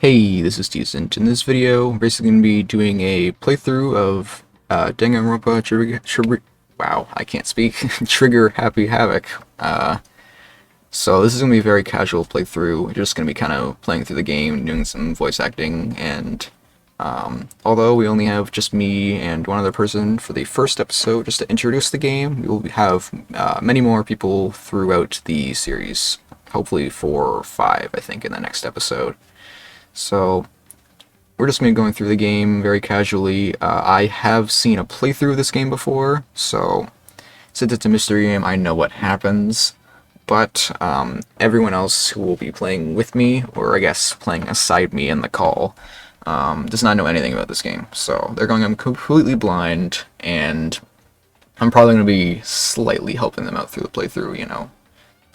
Hey, this is Teaisnt. In this video, we're basically going to be doing a playthrough of Danganronpa wow, I can't speak. Trigger Happy Havoc. So this is going to be a very casual playthrough. We're just going to be kind of playing through the game, doing some voice acting, and although we only have just me and one other person for the first episode, just to introduce the game, we will have many more people throughout the series. Hopefully 4 or 5, I think, in the next episode. So, we're just going to be going through the game very casually. I have seen a playthrough of this game before, so since it's a mystery game, I know what happens. But everyone else who will be playing with me, or I guess playing aside me in the call, does not know anything about this game. So, they're going in completely blind, and I'm probably going to be slightly helping them out through the playthrough, you know.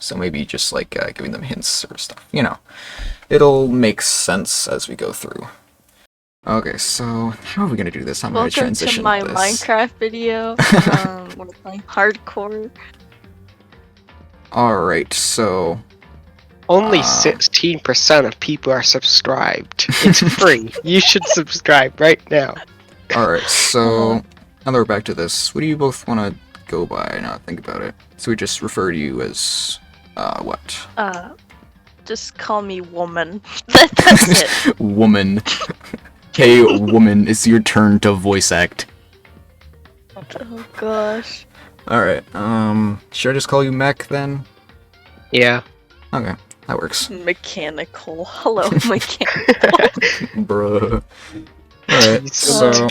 So maybe just like giving them hints or stuff, you know. It'll make sense as we go through. Okay, so how are we gonna do this? I'm gonna transition Welcome to my this. Minecraft video. We're playing hardcore. Alright, so... Only 16% of people are subscribed. It's free. You should subscribe right now. Alright, so... now that we're back to this, what do you both want to go by now that I think about it? So we just refer to you as... what? Just call me woman. That's it. Woman. Hey, woman, it's your turn to voice act. Oh gosh. Alright, should I just call you Mech then? Yeah. Okay, that works. Mechanical. Hello, mechanical. Bruh. Alright, so...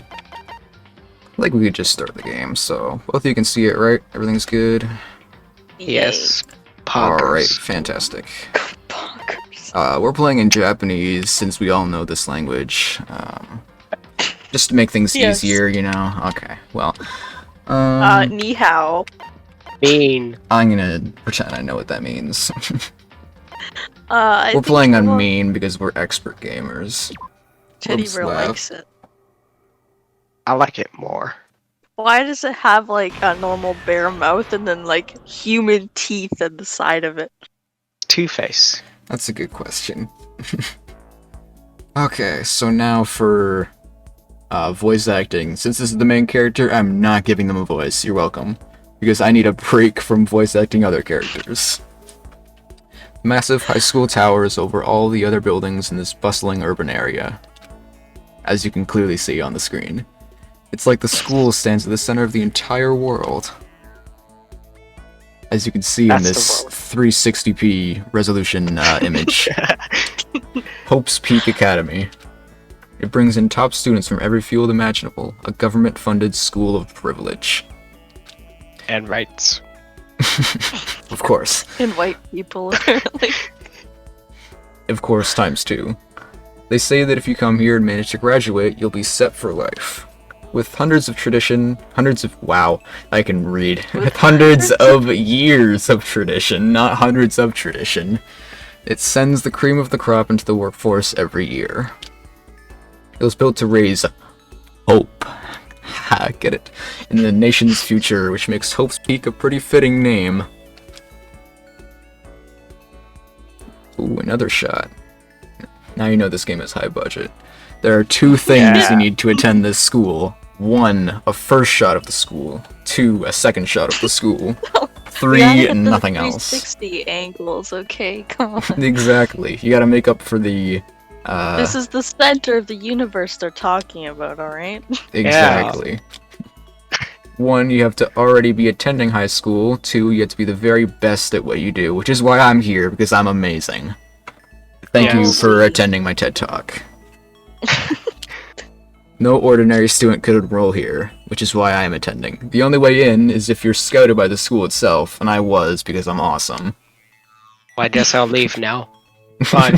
like we could just start the game, so both of you can see it, right? Everything's good? Yes. Alright, Poggers. fantastic. Bonkers. We're playing in Japanese since we all know this language. Just to make things Yes. easier, you know? Okay, well. Ni hao. Mean. I'm gonna pretend I know what that means. I We're think playing on Teddy mean because we're expert gamers. Oops, Bear laugh. likes it. I like it more. Why does it have like a normal bear mouth and then like human teeth at the side of it? Two-Face. That's a good question. Okay, so now for voice acting. Since this is the main character, I'm not giving them a voice. You're welcome. Because I need a break from voice acting other characters. Massive high school towers over all the other buildings in this bustling urban area. As you can clearly see on the screen. It's like the school stands at the center of the entire world. As you can see in this 360p resolution image. Hope's Peak Academy. It brings in top students from every field imaginable. A government-funded school of privilege. And rights. Of course. And white people, apparently. Of course, times 2. They say that if you come here and manage to graduate, you'll be set for life. With hundreds of wow, I can read. With hundreds of years of tradition, not hundreds of tradition. It sends the cream of the crop into the workforce every year. It was built to raise hope. Ha, get it? In the nation's future, which makes Hope's Peak a pretty fitting name. Ooh, another shot. Now you know this game is high budget. There are 2 things you need to attend this school. 1, a first shot of the school. 2, a second shot of the school. 3, nothing else. 360 angles, okay, come on. Exactly. You gotta make up for the, This is the center of the universe they're talking about, alright? exactly. 1, you have to already be attending high school. 2, you have to be the very best at what you do, which is why I'm here, because I'm amazing. Thank you for attending my TED Talk. No ordinary student could enroll here, which is why I am attending. The only way in is if you're scouted by the school itself, and I was because I'm awesome. Well, I guess I'll leave now. Fine.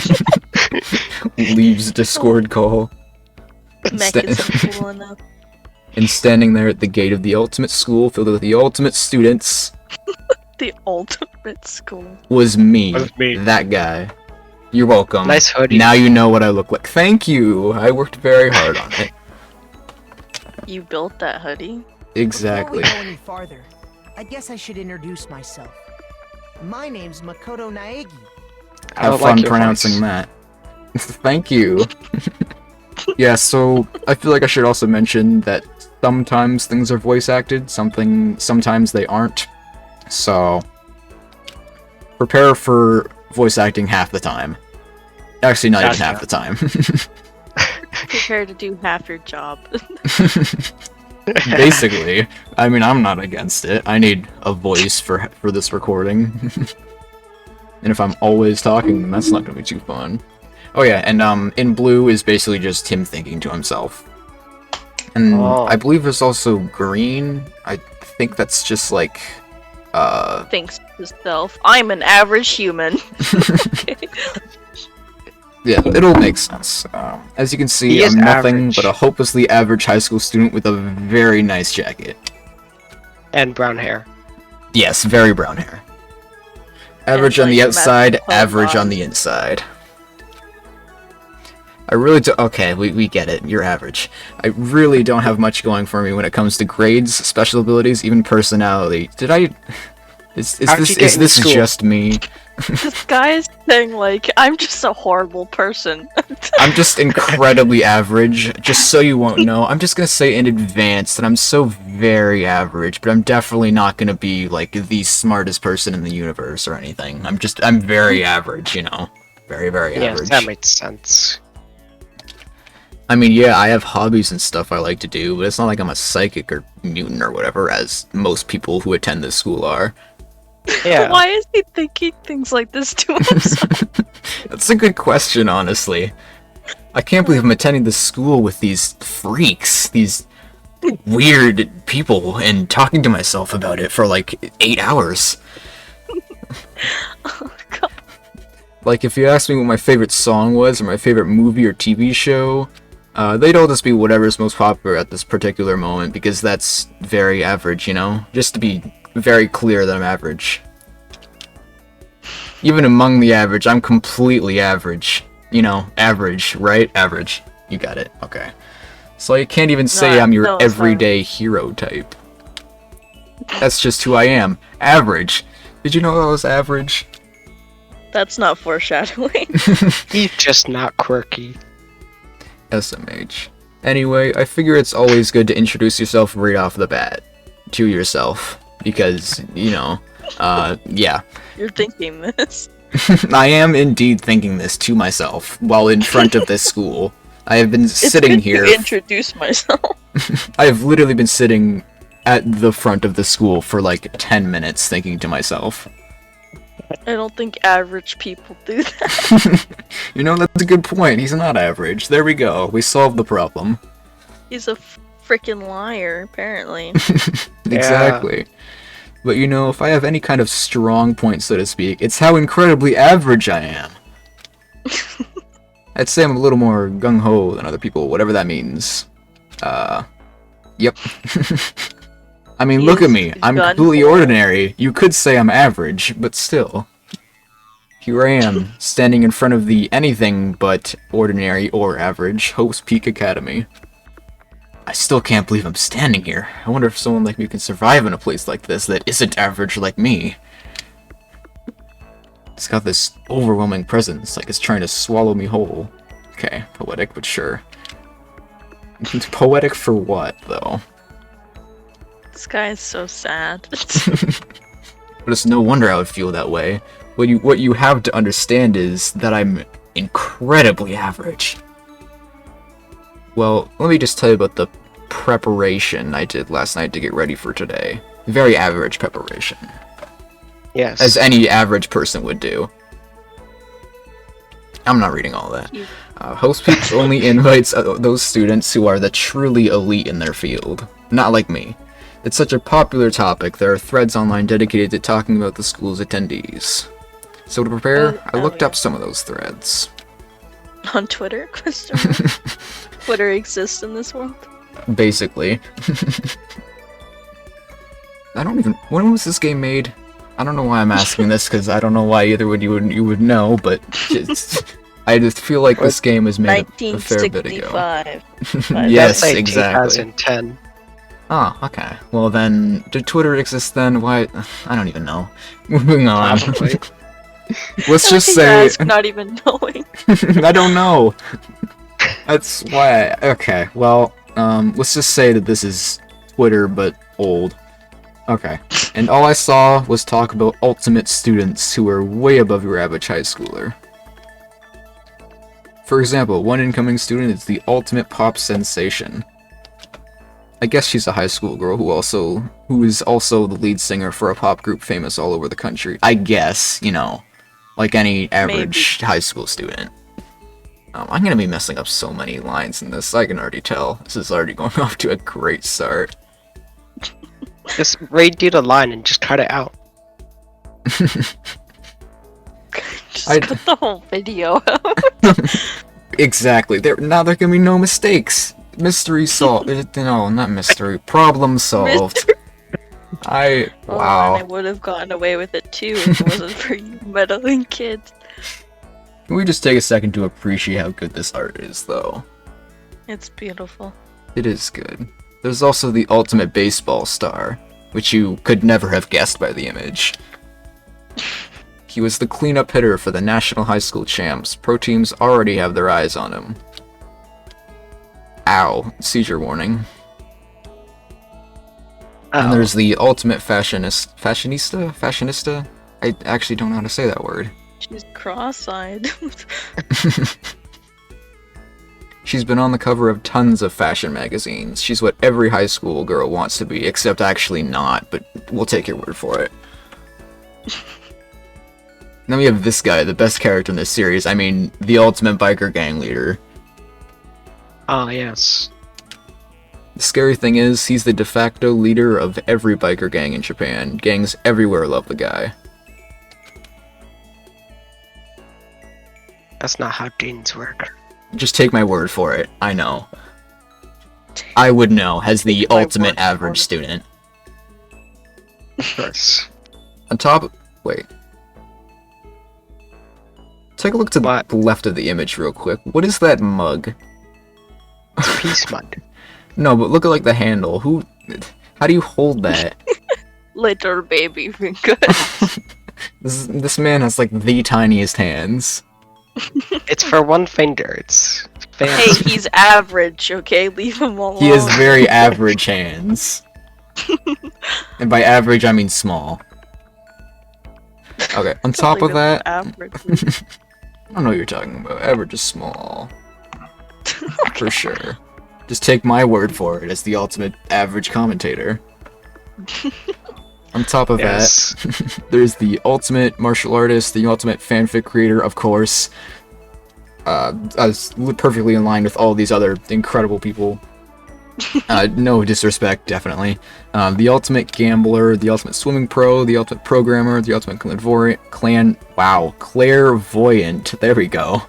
Leaves Discord call. Mech isn't cool enough. And standing there at the gate of the ultimate school filled with the ultimate students The ultimate school. was me. Was me. That guy. You're welcome. Nice hoodie. Now you know what I look like. Thank you. I worked very hard on it. You built that hoodie? Exactly. Before we go any farther, I guess I should introduce myself. My name's Makoto Naegi. I Have don't fun like your pronouncing voice. that. Thank you. Yeah, so I feel like I should also mention that sometimes things are voice acted, sometimes they aren't. So prepare for voice acting half the time. Actually, not even half the time. Prepare to do half your job. Basically. I mean, I'm not against it. I need a voice for this recording. And if I'm always talking, then that's not gonna be too fun. Oh yeah, and in blue is basically just him thinking to himself. And I believe there's also green. I think that's just like Thinks to himself, I'm an average human. Yeah, it'll make sense. As you can see, I'm nothing but a hopelessly average high school student with a very nice jacket. And brown hair. Yes, very brown hair. Average on the outside, average on the inside. I really do. Okay, we get it. You're average. I really don't have much going for me when it comes to grades, special abilities, even personality. Did I? Is this just me? This guy is saying like, I'm just a horrible person. I'm just incredibly average. Just so you won't know, I'm just gonna say in advance that I'm so very average, but I'm definitely not gonna be like the smartest person in the universe or anything. I'm very average, you know, very average. Yeah, that makes sense. I mean, yeah, I have hobbies and stuff I like to do, but it's not like I'm a psychic or mutant or whatever, as most people who attend this school are. Yeah. Why is he thinking things like this to himself? That's a good question, honestly. I can't believe I'm attending this school with these freaks, these weird people, and talking to myself about it for like 8 hours. Oh, God. Like, if you asked me what my favorite song was, or my favorite movie or TV show, they'd all just be whatever's most popular at this particular moment, because that's very average, you know? Just to be very clear that I'm average. Even among the average, I'm completely average. You know, average, right? Average. You got it. Okay. So you can't even say I'm your everyday hero type. That's just who I am. Average. Did you know I was average? That's not foreshadowing. He's just not quirky. SMH. Anyway, I figure it's always good to introduce yourself right off the bat. To yourself. Because, you know, yeah. You're thinking this. I am indeed thinking this to myself while in front of this school. I have been sitting here. To introduce myself. I have literally been sitting at the front of the school for like 10 minutes thinking to myself. I don't think average people do that. You know, that's a good point. He's not average. There we go. We solved the problem. He's a freaking liar, apparently. Exactly. But you know, if I have any kind of strong point, so to speak, it's how incredibly average I am. I'd say I'm a little more gung-ho than other people, whatever that means. Yep. I mean, look at me. I'm completely ordinary. You could say I'm average, but still. Here I am, standing in front of the anything but ordinary or average Hope's Peak Academy. I still can't believe I'm standing here. I wonder if someone like me can survive in a place like this that isn't average like me. It's got this overwhelming presence, like it's trying to swallow me whole. Okay, poetic, but sure. Poetic for what, though? This guy is so sad. But it's no wonder I would feel that way. What you have to understand is that I'm incredibly average. Well, let me just tell you about the preparation I did last night to get ready for today. Very average preparation. Yes. As any average person would do. I'm not reading all that. Host Peaks only invites those students who are the truly elite in their field. Not like me. It's such a popular topic, there are threads online dedicated to talking about the school's attendees. So to prepare, I looked up some of those threads. On Twitter? Twitter exists in this world? Basically. I don't even... When was this game made? I don't know why I'm asking this, because I don't know why either would you would know, but I just feel like this game was made a fair bit ago. 1965. Yes, Like exactly. 2010. Oh, okay. Well then, did Twitter exist then? Why? I don't even know. Moving on. Let's just I say ask, not even knowing. I don't know. That's why. Okay, well, let's just say that this is Twitter, but old. Okay, and all I saw was talk about ultimate students who are way above your average high schooler. For example, one incoming student is the ultimate pop sensation. I guess she's a high school girl who is also the lead singer for a pop group famous all over the country. I guess, you know, like any average high school student. I'm gonna be messing up so many lines in this, I can already tell. This is already going off to a great start. Just redo the line and just cut it out. Just cut the whole video out. Exactly. Now there can be no mistakes. Mystery solved. No, not mystery. Problem solved. Well, wow. I would have gotten away with it too if it wasn't for you meddling kids. Can we just take a second to appreciate how good this art is, though? It's beautiful. It is good. There's also the ultimate baseball star, which you could never have guessed by the image. He was the cleanup hitter for the National High School Champs. Pro teams already have their eyes on him. Ow. Seizure warning. And there's the ultimate fashionista? I actually don't know how to say that word. She's cross-eyed. She's been on the cover of tons of fashion magazines. She's what every high school girl wants to be, except actually not, but we'll take your word for it. Then we have this guy, the best character in this series. I mean, the ultimate biker gang leader. Ah, yes. The scary thing is, he's the de facto leader of every biker gang in Japan. Gangs everywhere love the guy. That's not how gains work. Just take my word for it. I know. I would know, as the ultimate average student. Of course. On top... Wait. Take a look to the left of the image real quick. What is that mug? It's peace mud. No, but look at like the handle. How do you hold that? Little baby finger. This man has like the tiniest hands. It's for one finger. It's Hey, fancy. he's average, okay? Leave him alone. He has very average hands. And by average, I mean small. Okay, on top of that... Average. I don't know what you're talking about. Average is small. For sure. Just take my word for it as the ultimate average commentator. On top of Yes. that, there's the ultimate martial artist, the ultimate fanfic creator, of course. Perfectly in line with all these other incredible people. No disrespect, definitely. The ultimate gambler, the ultimate swimming pro, the ultimate programmer, the ultimate clairvoyant. There we go.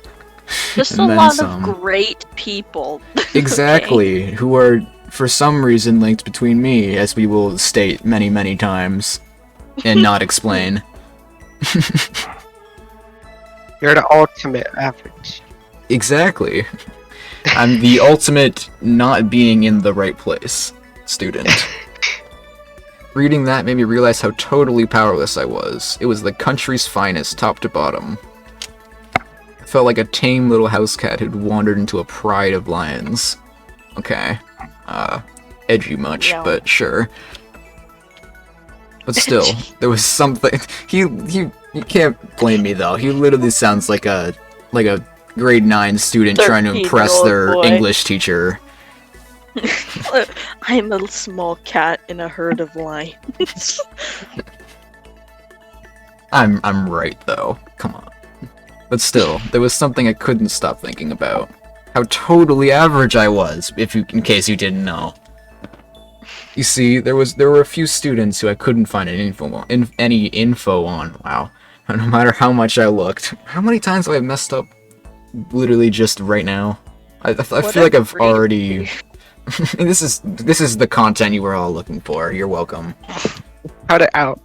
Just And a then lot some. of great people. Exactly, who are for some reason linked between me, as we will state many, many times, and not explain. You're the ultimate average. Exactly. I'm the ultimate not being in the right place student. Reading that made me realize how totally powerless I was. It was the country's finest, top to bottom. I felt like a tame little house cat who'd wandered into a pride of lions. Okay. Edgy much, Yeah. but sure. But still, there was something... You can't blame me, though. He literally sounds like a grade 9 student trying to impress 13-year-old their boy. English teacher. I'm a small cat in a herd of lions. I'm right, though. Come on. But still, there was something I couldn't stop thinking about. How totally average I was, in case you didn't know. You see, there were a few students who I couldn't find any info on. Wow. No matter how much I looked. How many times have I messed up literally just right now? I feel like I've already... This is the content you were all looking for. You're welcome. Cut it out.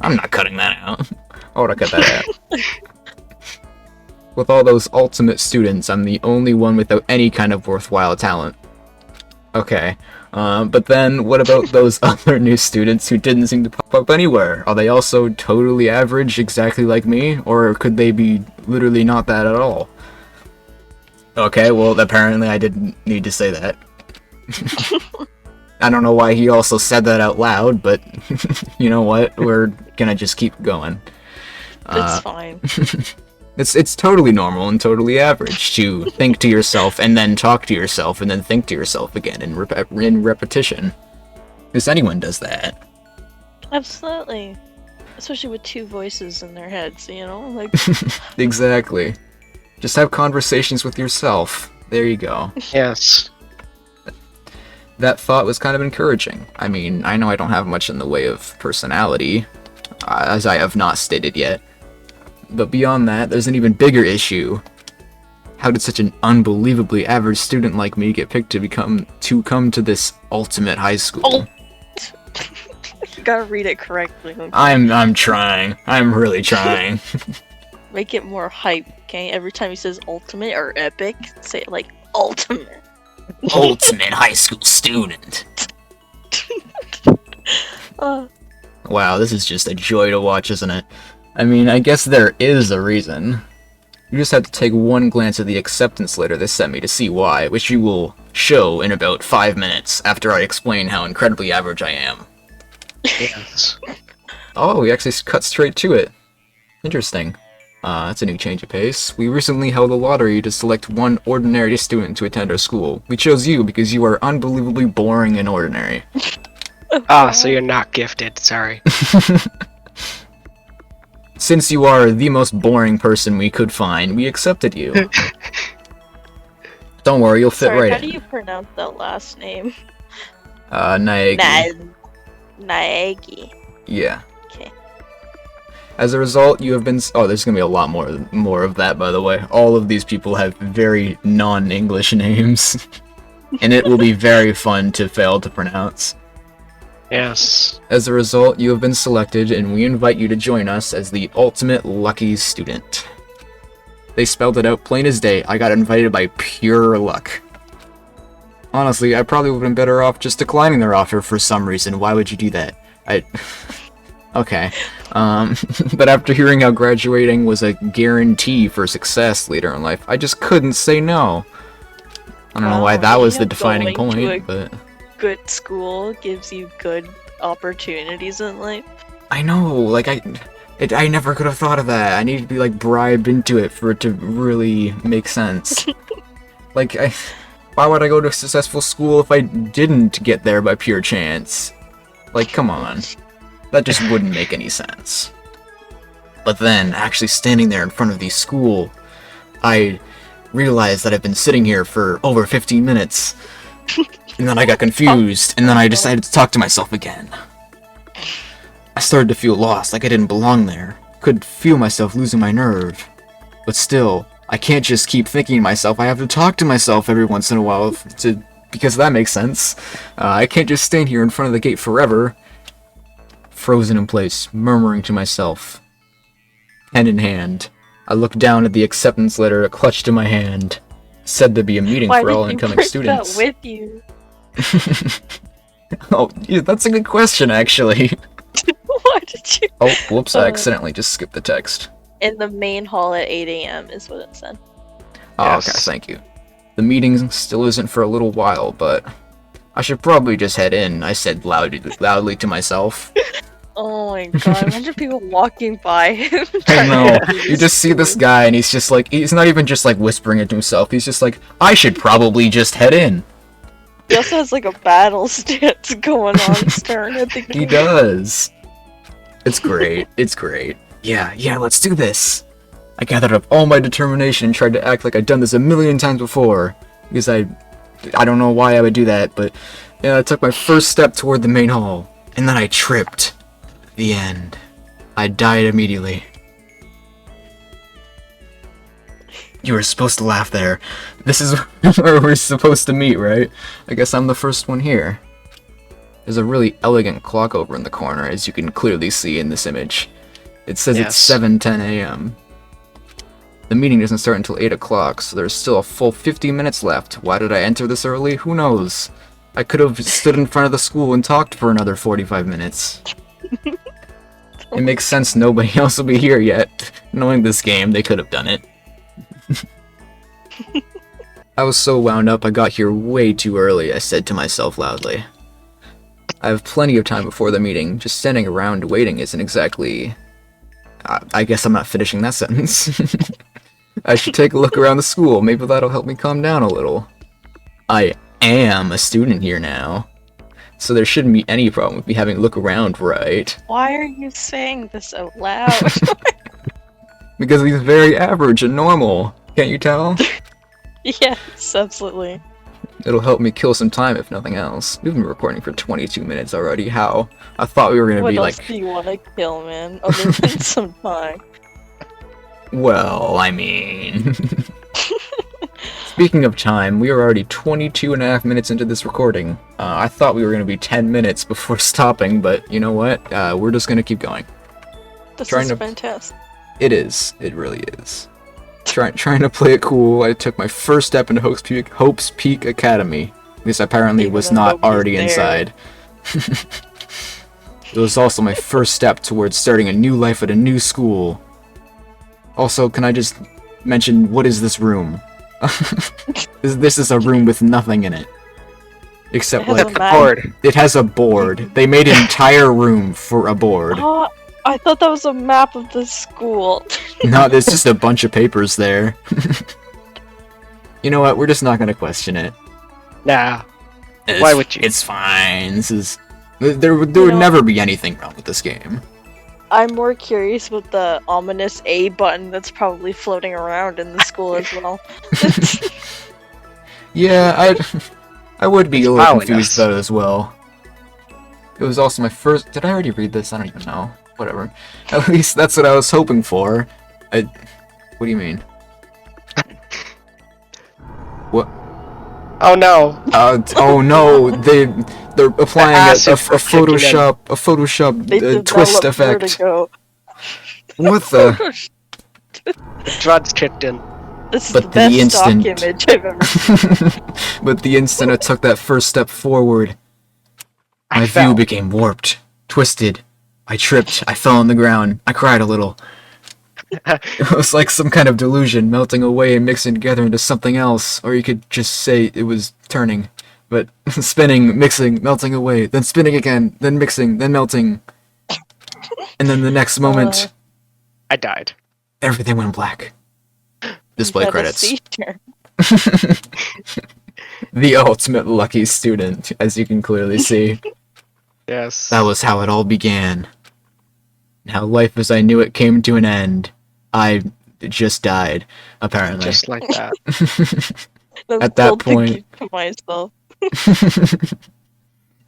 I'm not cutting that out. I would have cut that out. With all those ultimate students, I'm the only one without any kind of worthwhile talent. Okay. But then what about those other new students who didn't seem to pop up anywhere? Are they also totally average, exactly like me? Or could they be literally not that at all? Okay, well, apparently I didn't need to say that. I don't know why he also said that out loud, but you know what? We're gonna just keep going. It's fine. It's totally normal and totally average to think to yourself and then talk to yourself and then think to yourself again in repetition. Because anyone does that. Absolutely. Especially with two voices in their heads, you know? Like, Exactly. Just have conversations with yourself. There you go. Yes. That thought was kind of encouraging. I mean, I know I don't have much in the way of personality, as I have not stated yet. But beyond that, there's an even bigger issue. How did such an unbelievably average student like me get picked to come to this ultimate high school? Oh. You gotta read it correctly. Okay? I'm trying. I'm really trying. Make it more hype, okay? Every time he says ultimate or epic, say it like ultimate. Ultimate high school student. Wow, this is just a joy to watch, isn't it? I mean, I guess there is a reason. You just have to take one glance at the acceptance letter they sent me to see why, which you will show in about 5 minutes after I explain how incredibly average I am. Yes. Oh, we actually cut straight to it. Interesting. That's a new change of pace. We recently held a lottery to select one ordinary student to attend our school. We chose you because you are unbelievably boring and ordinary. Oh, so you're not gifted. Sorry. Since you are the most boring person we could find, we accepted you. Don't worry, you'll fit Sorry, right how in. do you pronounce that last name? Naegi. Naegi. Yeah. Okay. As a result, you have been... Oh, there's gonna be a lot more of that, by the way. All of these people have very non-English names. And it will be very fun to fail to pronounce. Yes. As a result, you have been selected, and we invite you to join us as the ultimate lucky student. They spelled it out plain as day. I got invited by pure luck. Honestly, I probably would have been better off just declining their offer for some reason. Why would you do that? Okay. But after hearing how graduating was a guarantee for success later in life, I just couldn't say no. I don't know why that was the defining point, but... Good school gives you good opportunities in life. I know, like, I never could have thought of that. I need to be, like, bribed into it for it to really make sense. Like, why would I go to a successful school if I didn't get there by pure chance? Like, come on. That just wouldn't make any sense. But then, actually standing there in front of the school, I realized that I've been sitting here for over 15 minutes. And then I got confused, and then I decided to talk to myself again. I started to feel lost, like I didn't belong there. Could feel myself losing my nerve. But still, I can't just keep thinking to myself. I have to talk to myself every once in a while because that makes sense. I can't just stand here in front of the gate forever. Frozen in place, murmuring to myself. Hand in hand, I looked down at the acceptance letter clutched in my hand. Said there'd be a meeting for all incoming students. Why did you bring that with you? Oh, yeah, that's a good question, actually. Why did you? Oh, whoops, I accidentally just skipped the text. In the main hall at 8 a.m. is what it said. Oh, Yes. okay, thank you. The meeting still isn't for a little while, but I should probably just head in, I said loudly to myself. Oh my god, imagine people walking by him. I know, you just see this guy and he's just like, he's not even just like whispering it to himself, he's just like, I should probably just head in. He also has like a battle stance going on, staring at the game. He does. It's great, it's great. Yeah, let's do this. I gathered up all my determination and tried to act like I'd done this a million times before. Because I don't know why I would do that, but yeah, I took my first step toward the main hall. And then I tripped. The end. I died immediately. You were supposed to laugh there. This is where we're supposed to meet, right? I guess I'm the first one here. There's a really elegant clock over in the corner, as you can clearly see in this image. It says Yes. it's 7:10 a.m. The meeting doesn't start until 8 o'clock, so there's still a full 50 minutes left. Why did I enter this early? Who knows? I could have stood in front of the school and talked for another 45 minutes. It makes sense nobody else will be here yet. Knowing this game, they could have done it. I was so wound up I got here way too early, I said to myself loudly. I have plenty of time before the meeting. Just standing around waiting isn't exactly... I guess I'm not finishing that sentence. I should take a look around the school. Maybe that'll help me calm down a little. I am a student here now, so there shouldn't be any problem with me having a look around, right? Why are you saying this out loud? Because he's very average and normal. Can't you tell? Yes, absolutely. It'll help me kill some time if nothing else. We've been recording for 22 minutes already. How? I thought we were gonna What be else like... do you want to kill, man? Other than some time. Well, I mean... Speaking of time, we are already 22 and a half minutes into this recording. I thought we were going to be 10 minutes before stopping, but you know what? We're just going to keep going. This Trying is to- fantastic. It is. It really is. Trying to play it cool, I took my first step into Hope's Peak Academy. This apparently Even was though not Hope is already there. inside. It was also my first step towards starting a new life at a new school. Also, can I just mention, what is this room? This is a room with nothing in it. Except, It has like, a The map. board. it has a board. They made an entire room for a board. Oh, I thought that was a map of the school. No, there's just a bunch of papers there. You know what? We're just not gonna question it. Nah. Why would you? It's fine. This is... There would know- never be anything wrong with this game. I'm more curious with the ominous A button that's probably floating around in the school as well. Yeah, I would be a little following confused us. about it as well. It was also my first... Did I already read this? I don't even know. Whatever. At least that's what I was hoping for. What do you mean? What? Oh no. Oh no, they're applying a acid for kicking in. Photoshop They twist developed effect. Vertigo. What the? The drugs kicked in. This is But the the best stock instant- image I've ever seen. But the instant I took that first step forward, I my fell. view became warped, twisted. I tripped. I fell on the ground. I cried a little. It was like some kind of delusion melting away and mixing together into something else, or you could just say it was turning. But spinning, mixing, melting away, then spinning again, then mixing, then melting. And then the next moment, I died. everything went black. Display Had a credits. seizure. The ultimate lucky student, as you can clearly see. Yes. That was how it all began. And how life as I knew it came to an end. I just died, apparently. Just like that. That's At that cool to point- keep to myself.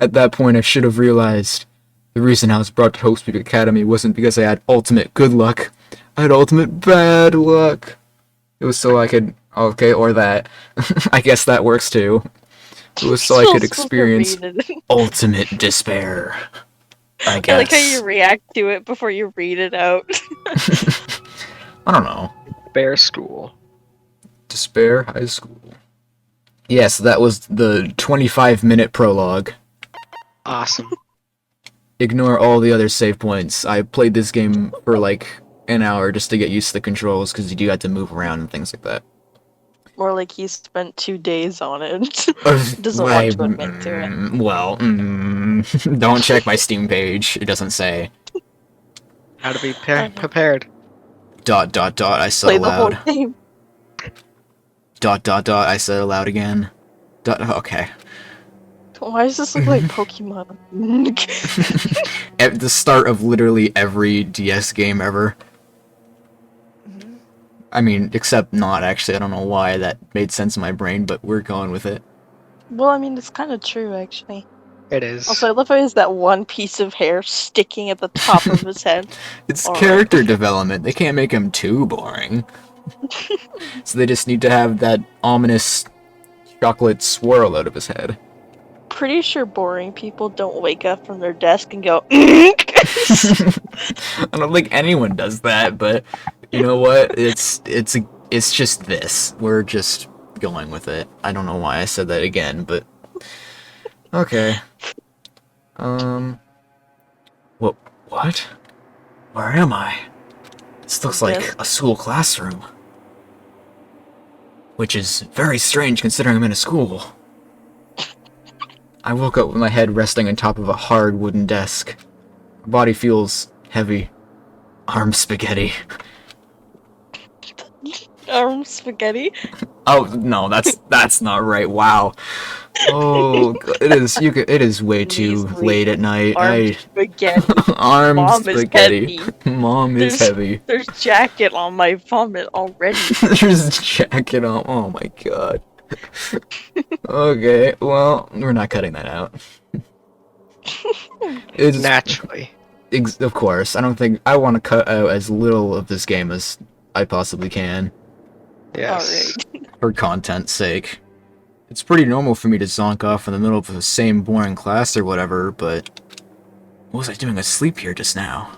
At that point, I should have realized the reason I was brought to Hope's Peak Academy wasn't because I had ultimate good luck. I had ultimate bad luck. It was so I could... Okay, or that. I guess that works too. It was so I Still could supposed to experience read it. ultimate despair. I I guess. like how you react to it before you read it out. I don't know. Bear school. Despair High School. Yes, that was the 25-minute prologue. Awesome. Ignore all the other save points. I played this game for like an hour just to get used to the controls because you do have to move around and things like that. More like he spent 2 days on it. Doesn't want to admit to it. Well, don't check my Steam page. It doesn't say. How to be prepared. ... I said Play the whole aloud. game. ... I said aloud again. Okay. Why does this look like Pokemon? At the start of literally every DS game ever. I mean, except not actually. I don't know why that made sense in my brain, but we're going with it. Well, I mean, it's kind of true, actually. It is. Also, I love how he has that one piece of hair sticking at the top of his head. It's Alright. character development. They can't make him too boring. So they just need to have that ominous chocolate swirl out of his head. Pretty sure boring people don't wake up from their desk and go, I don't think anyone does that, but you know what? It's just this. We're just going with it. I don't know why I said that again, but Okay. What? What? Where am I? This looks like Yes. a school classroom. Which is very strange considering I'm in a school. I woke up with my head resting on top of a hard wooden desk. My body feels heavy. Arm spaghetti. Spaghetti. Oh no, that's not right. Wow. Oh, it is. It is way too Please, late at night. Arm spaghetti. Arm Mom is spaghetti. heavy. Mom is heavy. There's jacket on my vomit already. There's a jacket on. Oh my god. Okay, well, we're not cutting that out. It's Naturally. of course. I don't think I want to cut out as little of this game as I possibly can Yes. Alright. for content's sake. It's pretty normal for me to zonk off in the middle of the same boring class or whatever, but what was I doing asleep here just now?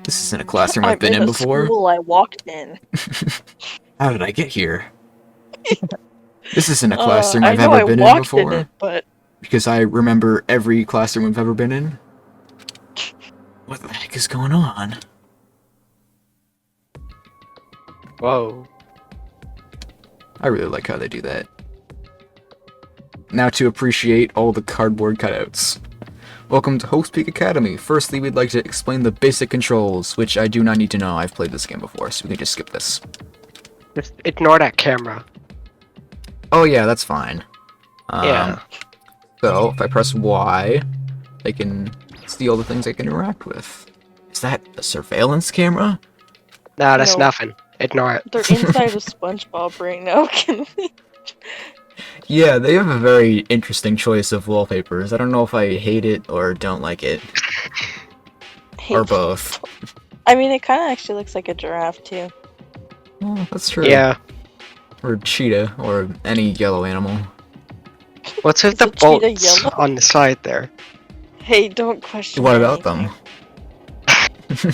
This isn't a classroom I've been in before. School I walked in. How did I get here? This isn't a classroom I I've know ever I been in walked before. it, but Because I remember every classroom I've ever been in. What the heck is going on? Whoa. I really like how they do that. Now to appreciate all the cardboard cutouts. Welcome to Host Peak Academy. Firstly, we'd like to explain the basic controls, which I do not need to know. I've played this game before, so we can just skip this. Just ignore that camera. Oh yeah, that's fine. Yeah. So, if I press Y, I can see all the things I can interact with. Is that a surveillance camera? No, that's No. nothing. Ignore it. they're inside of SpongeBob right now. Can we? Yeah, they have a very interesting choice of wallpapers. I don't know if I hate it or don't like it, or both. I mean, it kind of actually looks like a giraffe too. Oh, that's true. Yeah. Or cheetah, or any yellow animal. What's with Is the a cheetah bolts yellow? on the side there? Hey, don't question. What about anything. them?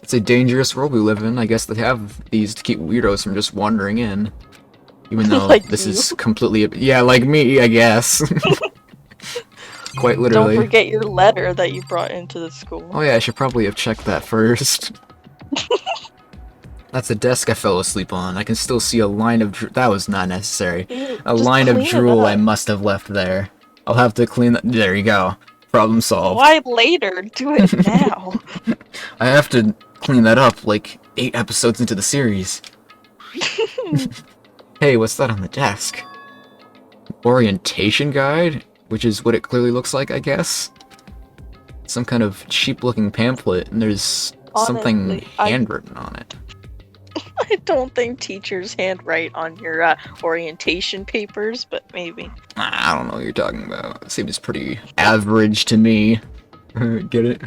It's a dangerous world we live in. I guess they have these to keep weirdos from just wandering in. Even though Like this you. is completely... Yeah, like me, I guess. Quite literally. Don't forget your letter that you brought into the school. Oh yeah, I should probably have checked that first. That's a desk I fell asleep on. I can still see a line of... That was not necessary. Ew, A just line of clean it drool I up. must have left there. I'll have to clean that. There you go. Problem solved. Why later? Do it now. I have to clean that up like 8 episodes into the series. Hey, what's that on the desk? Orientation guide? Which is what it clearly looks like, I guess. Some kind of cheap-looking pamphlet, and there's something Honestly, I- handwritten on it. I don't think teachers handwrite on your orientation papers, but maybe. I don't know what you're talking about. It seems pretty average to me. Get it?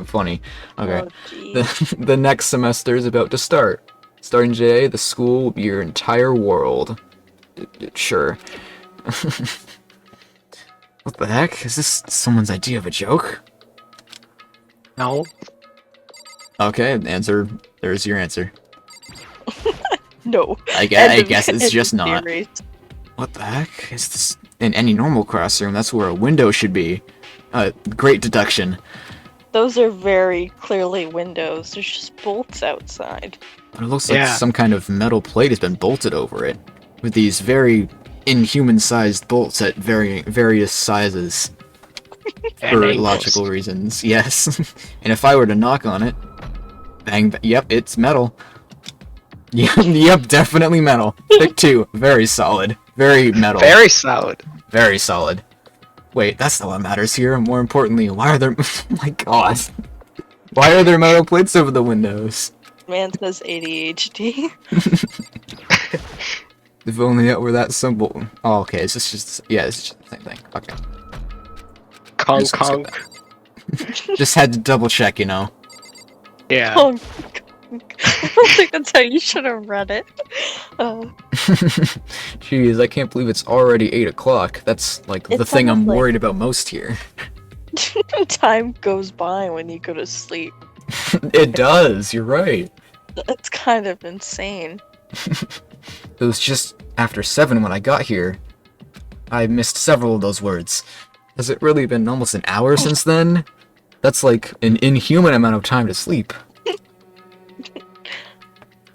Funny. Okay. Oh, geez. The next semester is about to start. Starting today, the school will be your entire world. Sure. What the heck? Is this someone's idea of a joke? No. Okay, answer. There's your answer. No. I guess it's just not. What the heck? Is this... In any normal classroom, that's where a window should be. Great deduction. Those are very clearly windows. There's just bolts outside. But it looks like Yeah. some kind of metal plate has been bolted over it. With these very inhuman-sized bolts at various sizes. And For angles. logical reasons, yes. And if I were to knock on it... Bang, yep, it's metal. Yep, definitely metal. Pick 2. Very solid. Very metal. Very solid. Very solid. Wait, that's not what matters here. More importantly, why are there... oh my god. Why are there metal plates over the windows? Man says ADHD. If only it were that simple. Oh, okay, it's just... Yeah, it's just the same thing. Okay. Kong Just skip Kong. that. Just had to double check, you know. Yeah. Oh, I don't think that's how you should have read it. Jeez, I can't believe it's already 8 o'clock. That's, like, the It's thing I'm almost like- worried about most here. Time goes by when you go to sleep. It does, you're right. That's kind of insane. It was just after 7 when I got here. I missed several of those words. Has it really been almost an hour since then? That's like an inhuman amount of time to sleep.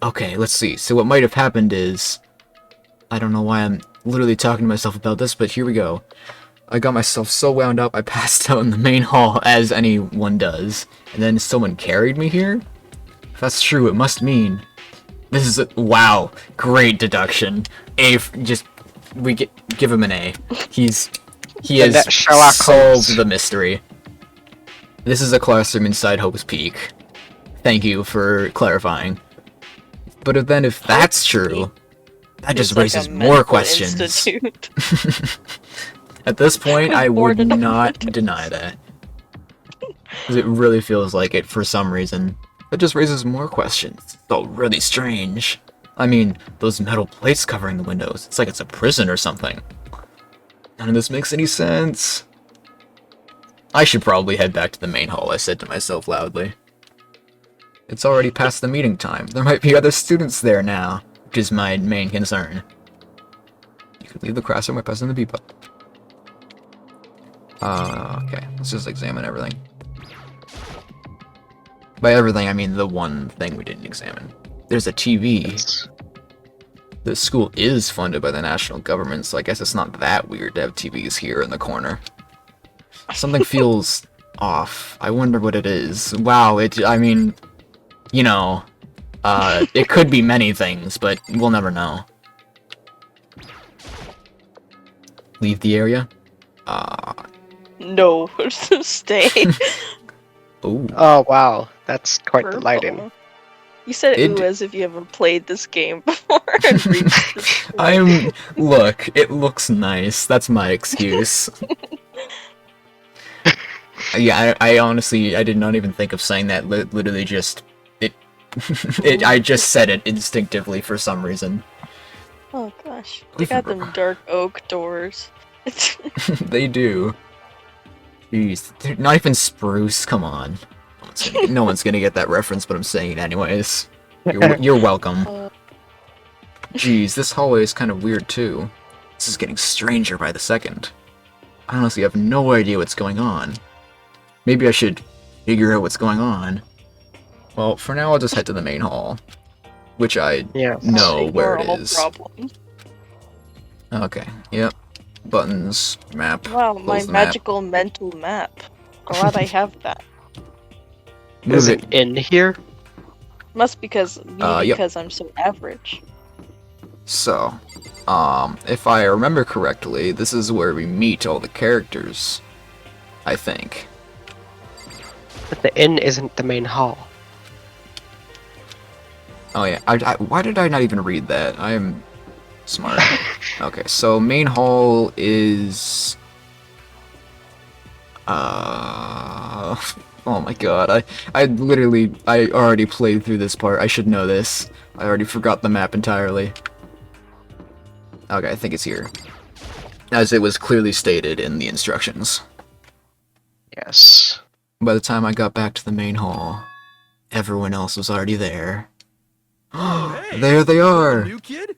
Okay, let's see. So what might have happened is... I don't know why I'm literally talking to myself about this, but here we go. I got myself so wound up, I passed out in the main hall, as anyone does. And then someone carried me here? If that's true, it must mean... This is a... Wow. Great deduction. Give him an A. He has Sherlock Holmes. solved the mystery. This is a classroom inside Hope's Peak. Thank you for clarifying. But if that's true, that just raises more questions. Institute. At this point, I would Boarded up not windows. deny that. 'Cause it really feels like it for some reason. That just raises more questions. It's all really strange. I mean, those metal plates covering the windows. It's like it's a prison or something. None of this makes any sense. I should probably head back to the main hall, I said to myself loudly. It's already past the meeting time. There might be other students there now, which is my main concern. You could leave the classroom by pressing the B button. Okay, let's just examine everything. By everything, I mean the one thing we didn't examine. There's a TV. The school is funded by the national government, so I guess it's not that weird to have TVs here in the corner. Something feels off. I wonder what it is. Wow, I mean, you know, it could be many things, but we'll never know. Leave the area? No, stay. Ooh. Oh wow, that's quite the Purple. lighting. You said It- ooh as if you haven't played this game before. and reached this point. Look, it looks nice. That's my excuse. Yeah, I honestly, I did not even think of saying that. Literally just, I just said it instinctively for some reason. Oh gosh, they We've got never- them dark oak doors. They do. Jeez, they're not even spruce, come on. No one's gonna get that reference, but I'm saying it anyways. You're welcome. Jeez, this hallway is kind of weird too. This is getting stranger by the second. I honestly have no idea what's going on. Maybe I should figure out what's going on. Well, for now I'll just head to the main hall. Which I Yeah. know where Ignore it all is. problems. Okay, yep. Buttons, map. Wow, my close the map. magical mental map. Glad I have that. Is Move it in here? Must because Yep. because I'm so average. So, if I remember correctly, this is where we meet all the characters. I think. But the inn isn't the main hall. Oh yeah, why did I not even read that? I am smart. Okay, so main hall is... Oh my god, I already played through this part. I should know this. I already forgot the map entirely. Okay, I think it's here. As it was clearly stated in the instructions. Yes. By the time I got back to the main hall, everyone else was already there. Hey, There they are! New kid?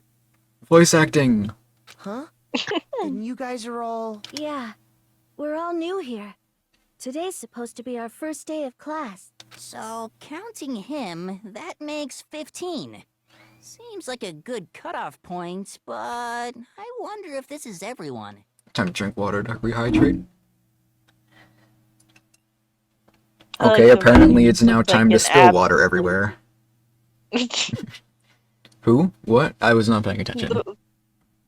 Voice acting! Huh? And you guys are all... Yeah, we're all new here. Today's supposed to be our first day of class. So, counting him, that makes 15. Seems like a good cutoff point, but I wonder if this is everyone. Time to drink water to rehydrate. I like Okay, the apparently way it's now looks time like to an spill apple. water everywhere. Who? What? I was not paying attention.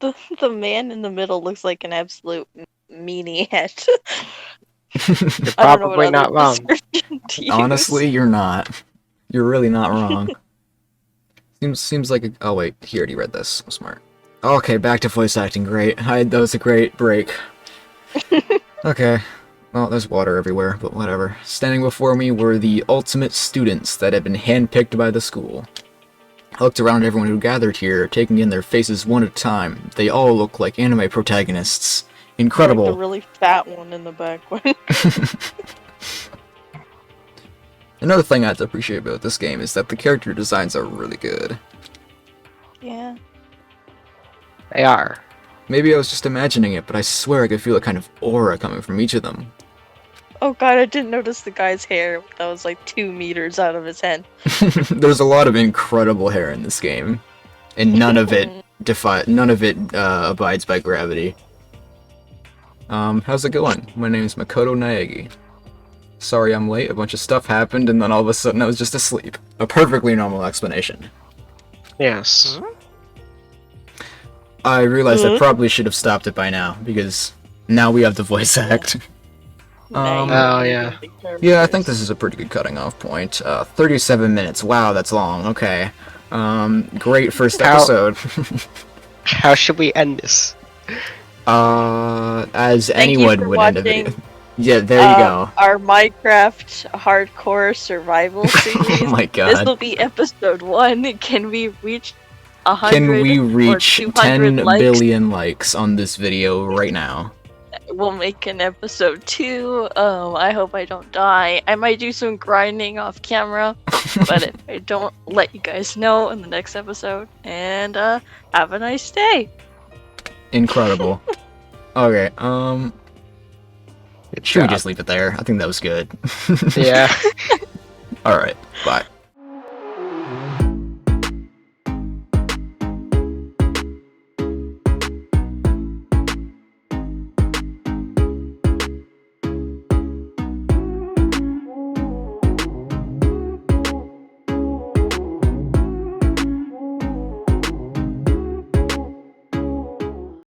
The man in the middle looks like an absolute meaniehead. You're I don't know what probably not other wrong. description to use. Honestly, you're not. You're really not wrong. Seems like a... Oh wait, he already read this. I'm smart. Okay, back to voice acting. Great. That was a great break. Okay. Well, there's water everywhere, but whatever. Standing before me were the ultimate students that had been handpicked by the school. I looked around at everyone who gathered here, taking in their faces one at a time. They all look like anime protagonists. Incredible. Like the really fat one in the back. Another thing I have to appreciate about this game is that the character designs are really good. Yeah. They are. Maybe I was just imagining it, but I swear I could feel a kind of aura coming from each of them. Oh god, I didn't notice the guy's hair that was like 2 meters out of his head. There's a lot of incredible hair in this game, and none of it abides by gravity. How's it going? My name's Makoto Naegi. Sorry I'm late, a bunch of stuff happened, and then all of a sudden I was just asleep. A perfectly normal explanation. Yes. I realized I probably should have stopped it by now, because now we have the voice act. Oh, yeah. Yeah, I think this is a pretty good cutting off point. 37 minutes. Wow, that's long. Okay. Great first episode. How should we end this? As Thank you anyone for would end a watching, video. Yeah, there you go. Our Minecraft hardcore survival series. Oh my This god. will be episode 1. Can we reach 100? Can we or reach 200 10 likes? billion likes on this video right now? We'll make an episode 2. I hope I don't die. I might do some grinding off camera, but if I don't, let you guys know in the next episode. And have a nice day. Incredible. Okay, Good should we job. just leave it there? I think that was good. Yeah. Alright, bye.